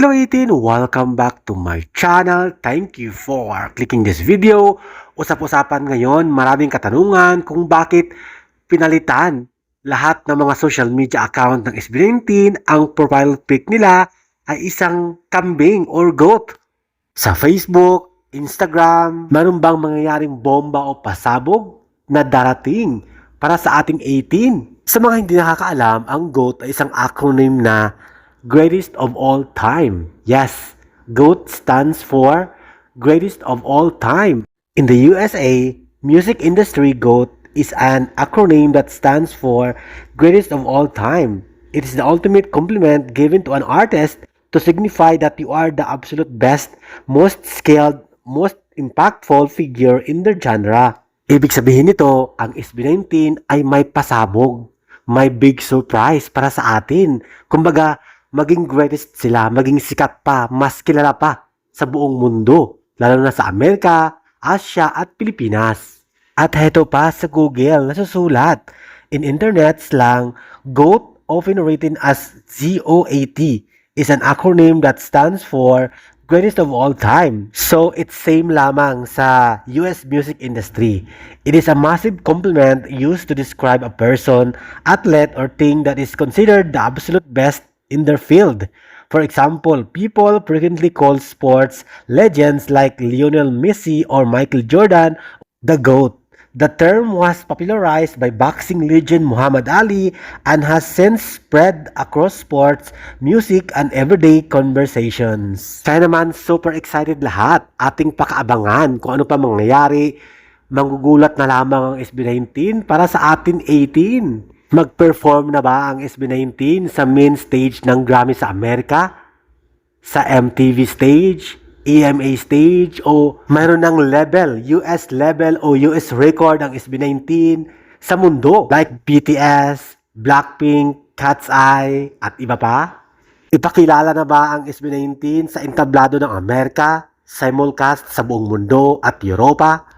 Hello 18! Welcome back to my channel. Thank you for clicking this video. Usap-usapan ngayon, maraming katanungan kung bakit pinalitan lahat ng mga social media account ng SB19. Ang profile pic nila ay isang kambing or goat. Sa Facebook, Instagram, meron bang mangyayaring bomba o pasabog na darating para sa ating 18? Sa mga hindi nakakaalam, ang GOAT ay isang acronym na Greatest of All Time. Yes, GOAT stands for Greatest of All Time. In the USA, music industry, GOAT is an acronym that stands for Greatest of All Time. It is the ultimate compliment given to an artist to signify that you are the absolute best, most skilled, most impactful figure in their genre. Ibig sabihin nito, ang SB19 ay may pasabog, may big surprise para sa atin. Kumbaga, maging greatest sila, maging sikat pa, mas kilala pa sa buong mundo, lalo na sa Amerika, Asia at Pilipinas. At heto pa sa Google, nasusulat, in internet slang, GOAT, often written as GOAT, is an acronym that stands for Greatest of All Time. So, it's same lamang sa US music industry. It is a massive compliment used to describe a person, athlete, or thing that is considered the absolute best in their field. For example, people frequently call sports legends like Lionel Messi or Michael Jordan the GOAT. The term was popularized by boxing legend Muhammad Ali and has since spread across sports, music, and everyday conversations. Kaya naman, super excited lahat. Ating pakaabangan kung ano pa mangyayari. Manggugulat na lamang ang SB19 para sa atin 18. Mag-perform na ba ang SB19 sa main stage ng Grammy sa Amerika? Sa MTV stage? EMA stage? O mayroon ng level, US level o US record ang SB19 sa mundo? Like BTS, Blackpink, Cat's Eye, at iba pa? Ipakilala na ba ang SB19 sa entablado ng Amerika, simulcast sa buong mundo at Europa?